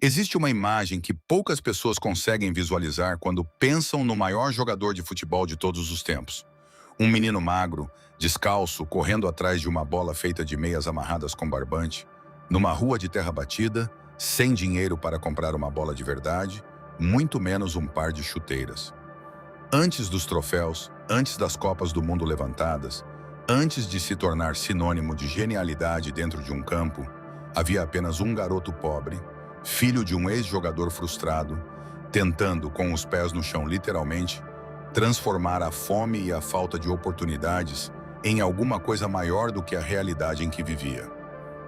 Existe uma imagem que poucas pessoas conseguem visualizar quando pensam no maior jogador de futebol de todos os tempos. Um menino magro, descalço, correndo atrás de uma bola feita de meias amarradas com barbante, numa rua de terra batida, sem dinheiro para comprar uma bola de verdade, muito menos um par de chuteiras. Antes dos troféus, antes das Copas do Mundo levantadas, antes de se tornar sinônimo de genialidade dentro de um campo, havia apenas um garoto pobre, filho de um ex-jogador frustrado, tentando, com os pés no chão literalmente, transformar a fome e a falta de oportunidades em alguma coisa maior do que a realidade em que vivia.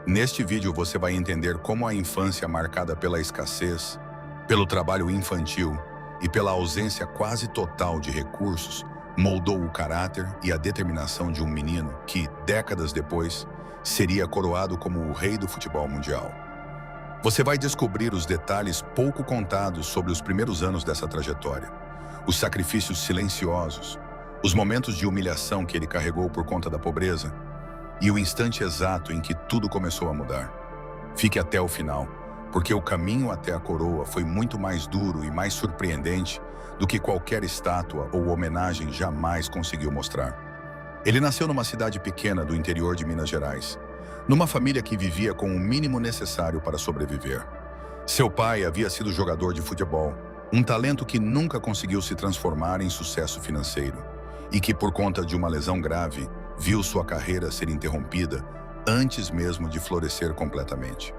Neste vídeo você vai entender como a infância marcada pela escassez, pelo trabalho infantil e pela ausência quase total de recursos moldou o caráter e a determinação de um menino que, décadas depois, seria coroado como o rei do futebol mundial. Você vai descobrir os detalhes pouco contados sobre os primeiros anos dessa trajetória, os sacrifícios silenciosos, os momentos de humilhação que ele carregou por conta da pobreza e o instante exato em que tudo começou a mudar. Fique até o final, porque o caminho até a coroa foi muito mais duro e mais surpreendente do que qualquer estátua ou homenagem jamais conseguiu mostrar. Ele nasceu numa cidade pequena do interior de Minas Gerais, numa família que vivia com o mínimo necessário para sobreviver. Seu pai havia sido jogador de futebol, um talento que nunca conseguiu se transformar em sucesso financeiro e que, por conta de uma lesão grave, viu sua carreira ser interrompida antes mesmo de florescer completamente.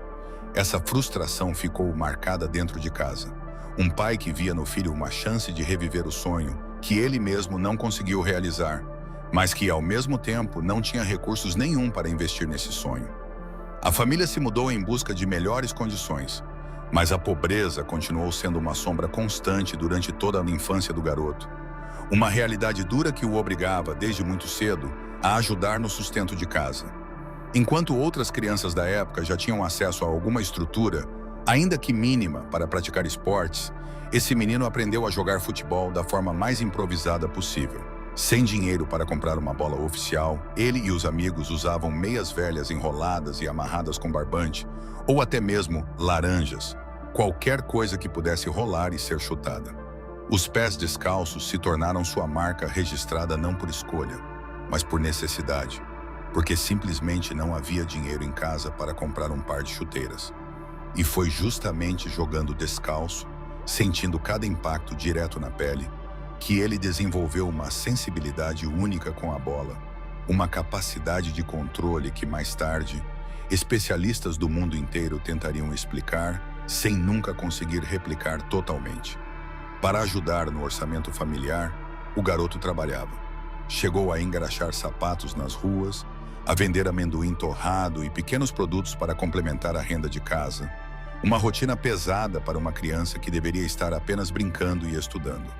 Essa frustração ficou marcada dentro de casa. Um pai que via no filho uma chance de reviver o sonho que ele mesmo não conseguiu realizar, mas que, ao mesmo tempo, não tinha recursos nenhum para investir nesse sonho. A família se mudou em busca de melhores condições, mas a pobreza continuou sendo uma sombra constante durante toda a infância do garoto. Uma realidade dura que o obrigava, desde muito cedo, a ajudar no sustento de casa. Enquanto outras crianças da época já tinham acesso a alguma estrutura, ainda que mínima, para praticar esportes, esse menino aprendeu a jogar futebol da forma mais improvisada possível. Sem dinheiro para comprar uma bola oficial, ele e os amigos usavam meias velhas enroladas e amarradas com barbante, ou até mesmo laranjas, qualquer coisa que pudesse rolar e ser chutada. Os pés descalços se tornaram sua marca registrada não por escolha, mas por necessidade, porque simplesmente não havia dinheiro em casa para comprar um par de chuteiras. E foi justamente jogando descalço, sentindo cada impacto direto na pele, que ele desenvolveu uma sensibilidade única com a bola, uma capacidade de controle que mais tarde, especialistas do mundo inteiro tentariam explicar, sem nunca conseguir replicar totalmente. Para ajudar no orçamento familiar, o garoto trabalhava. Chegou a engraxar sapatos nas ruas, a vender amendoim torrado e pequenos produtos para complementar a renda de casa. Uma rotina pesada para uma criança que deveria estar apenas brincando e estudando.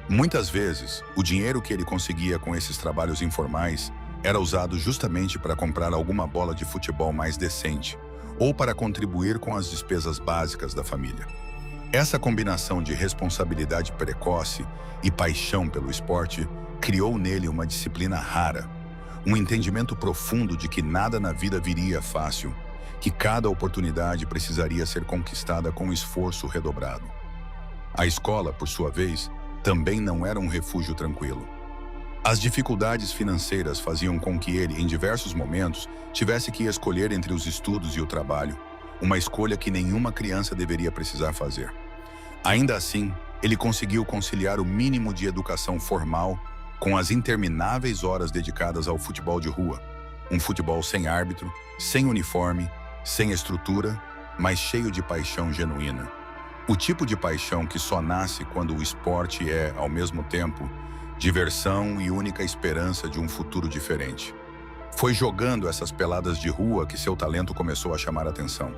Muitas vezes, o dinheiro que ele conseguia com esses trabalhos informais era usado justamente para comprar alguma bola de futebol mais decente ou para contribuir com as despesas básicas da família. Essa combinação de responsabilidade precoce e paixão pelo esporte criou nele uma disciplina rara, um entendimento profundo de que nada na vida viria fácil, que cada oportunidade precisaria ser conquistada com esforço redobrado. A escola, por sua vez, também não era um refúgio tranquilo. As dificuldades financeiras faziam com que ele, em diversos momentos, tivesse que escolher entre os estudos e o trabalho, uma escolha que nenhuma criança deveria precisar fazer. Ainda assim, ele conseguiu conciliar o mínimo de educação formal com as intermináveis horas dedicadas ao futebol de rua, um futebol sem árbitro, sem uniforme, sem estrutura, mas cheio de paixão genuína. O tipo de paixão que só nasce quando o esporte é, ao mesmo tempo, diversão e única esperança de um futuro diferente. Foi jogando essas peladas de rua que seu talento começou a chamar a atenção.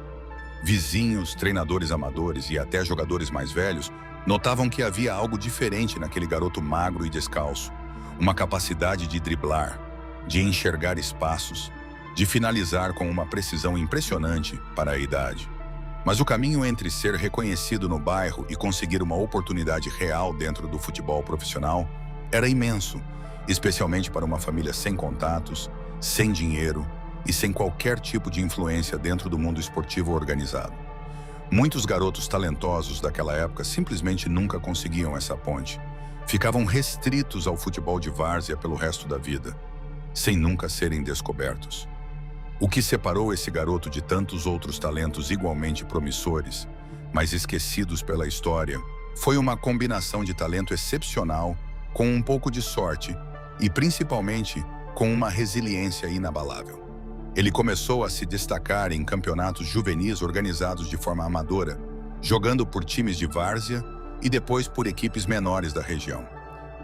Vizinhos, treinadores amadores e até jogadores mais velhos notavam que havia algo diferente naquele garoto magro e descalço. Uma capacidade de driblar, de enxergar espaços, de finalizar com uma precisão impressionante para a idade. Mas o caminho entre ser reconhecido no bairro e conseguir uma oportunidade real dentro do futebol profissional era imenso, especialmente para uma família sem contatos, sem dinheiro e sem qualquer tipo de influência dentro do mundo esportivo organizado. Muitos garotos talentosos daquela época simplesmente nunca conseguiam essa ponte. Ficavam restritos ao futebol de várzea pelo resto da vida, sem nunca serem descobertos. O que separou esse garoto de tantos outros talentos igualmente promissores, mas esquecidos pela história, foi uma combinação de talento excepcional com um pouco de sorte e, principalmente, com uma resiliência inabalável. Ele começou a se destacar em campeonatos juvenis organizados de forma amadora, jogando por times de várzea e depois por equipes menores da região.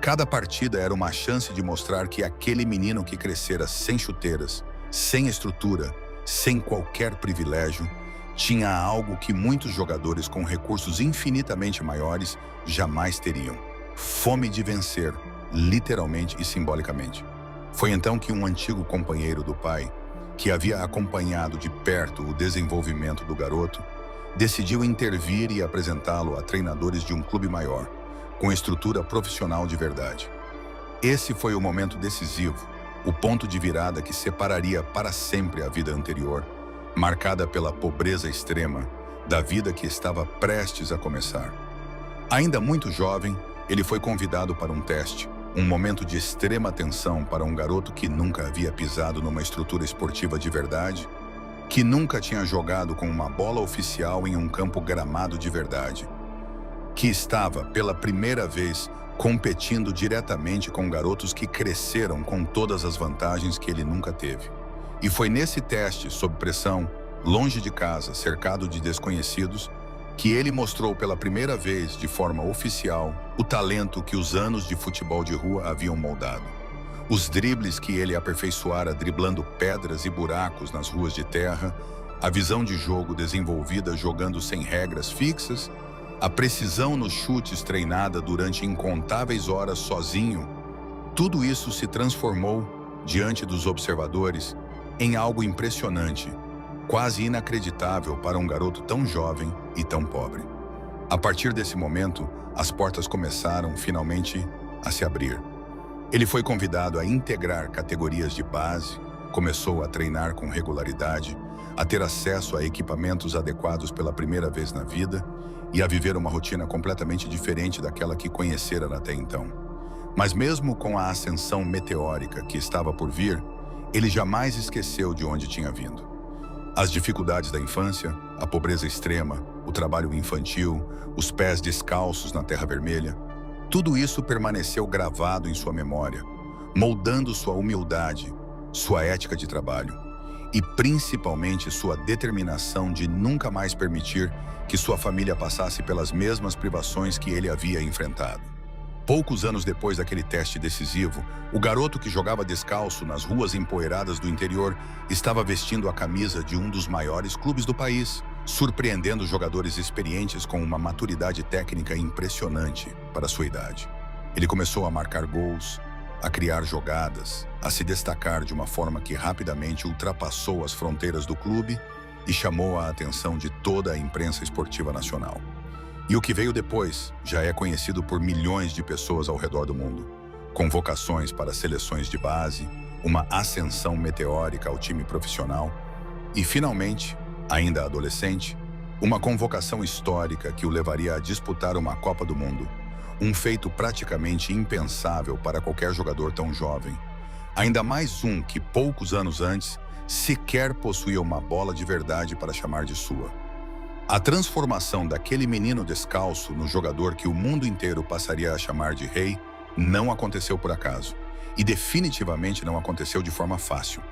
Cada partida era uma chance de mostrar que aquele menino que crescera sem chuteiras, sem estrutura, sem qualquer privilégio, tinha algo que muitos jogadores com recursos infinitamente maiores jamais teriam: fome de vencer, literalmente e simbolicamente. Foi então que um antigo companheiro do pai, que havia acompanhado de perto o desenvolvimento do garoto, decidiu intervir e apresentá-lo a treinadores de um clube maior, com estrutura profissional de verdade. Esse foi o momento decisivo, o ponto de virada que separaria para sempre a vida anterior, marcada pela pobreza extrema, da vida que estava prestes a começar. Ainda muito jovem, ele foi convidado para um teste, um momento de extrema tensão para um garoto que nunca havia pisado numa estrutura esportiva de verdade, que nunca tinha jogado com uma bola oficial em um campo gramado de verdade, que estava, pela primeira vez, competindo diretamente com garotos que cresceram com todas as vantagens que ele nunca teve. E foi nesse teste, sob pressão, longe de casa, cercado de desconhecidos, que ele mostrou pela primeira vez, de forma oficial, o talento que os anos de futebol de rua haviam moldado. Os dribles que ele aperfeiçoara driblando pedras e buracos nas ruas de terra, a visão de jogo desenvolvida jogando sem regras fixas, a precisão nos chutes treinada durante incontáveis horas sozinho, tudo isso se transformou, diante dos observadores, em algo impressionante, quase inacreditável para um garoto tão jovem e tão pobre. A partir desse momento, as portas começaram, finalmente, a se abrir. Ele foi convidado a integrar categorias de base, começou a treinar com regularidade, a ter acesso a equipamentos adequados pela primeira vez na vida e a viver uma rotina completamente diferente daquela que conhecera até então. Mas mesmo com a ascensão meteórica que estava por vir, ele jamais esqueceu de onde tinha vindo. As dificuldades da infância, a pobreza extrema, o trabalho infantil, os pés descalços na terra vermelha, tudo isso permaneceu gravado em sua memória, moldando sua humildade, sua ética de trabalho e principalmente sua determinação de nunca mais permitir que sua família passasse pelas mesmas privações que ele havia enfrentado. Poucos anos depois daquele teste decisivo, o garoto que jogava descalço nas ruas empoeiradas do interior estava vestindo a camisa de um dos maiores clubes do país, surpreendendo jogadores experientes com uma maturidade técnica impressionante para sua idade. Ele começou a marcar gols, a criar jogadas, a se destacar de uma forma que rapidamente ultrapassou as fronteiras do clube e chamou a atenção de toda a imprensa esportiva nacional. E o que veio depois já é conhecido por milhões de pessoas ao redor do mundo. Convocações para seleções de base, uma ascensão meteórica ao time profissional e, finalmente, ainda adolescente, uma convocação histórica que o levaria a disputar uma Copa do Mundo, um feito praticamente impensável para qualquer jogador tão jovem. Ainda mais um que, poucos anos antes, sequer possuía uma bola de verdade para chamar de sua. A transformação daquele menino descalço no jogador que o mundo inteiro passaria a chamar de rei não aconteceu por acaso, e definitivamente não aconteceu de forma fácil.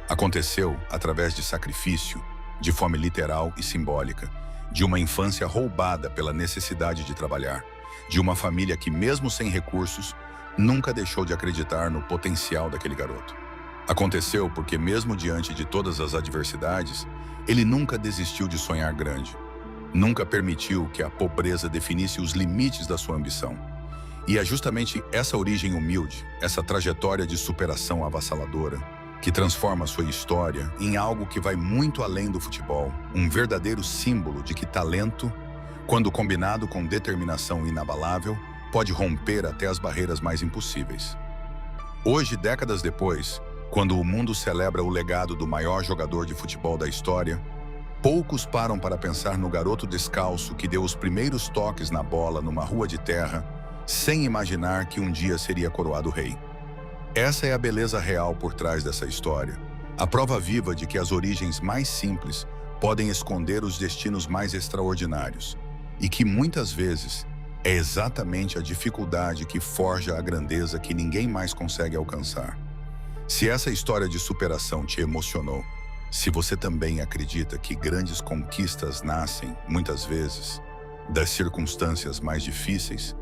Aconteceu através de sacrifício, de fome literal e simbólica, de uma infância roubada pela necessidade de trabalhar, de uma família que, mesmo sem recursos, nunca deixou de acreditar no potencial daquele garoto. Aconteceu porque, mesmo diante de todas as adversidades, ele nunca desistiu de sonhar grande. Nunca permitiu que a pobreza definisse os limites da sua ambição. E é justamente essa origem humilde, essa trajetória de superação avassaladora, que transforma sua história em algo que vai muito além do futebol, um verdadeiro símbolo de que talento, quando combinado com determinação inabalável, pode romper até as barreiras mais impossíveis. Hoje, décadas depois, quando o mundo celebra o legado do maior jogador de futebol da história, Poucos param para pensar no garoto descalço que deu os primeiros toques na bola numa rua de terra, sem imaginar que um dia seria coroado rei. Essa é a beleza real por trás dessa história. A prova viva de que as origens mais simples podem esconder os destinos mais extraordinários. E que muitas vezes é exatamente a dificuldade que forja a grandeza que ninguém mais consegue alcançar. Se essa história de superação te emocionou, se você também acredita que grandes conquistas nascem, muitas vezes, das circunstâncias mais difíceis,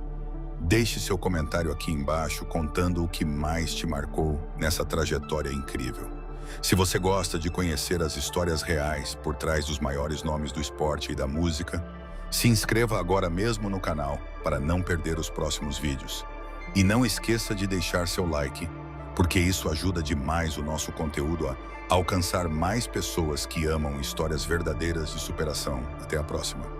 deixe seu comentário aqui embaixo contando o que mais te marcou nessa trajetória incrível. Se você gosta de conhecer as histórias reais por trás dos maiores nomes do esporte e da música, se inscreva agora mesmo no canal para não perder os próximos vídeos. E não esqueça de deixar seu like, porque isso ajuda demais o nosso conteúdo a alcançar mais pessoas que amam histórias verdadeiras de superação. Até a próxima.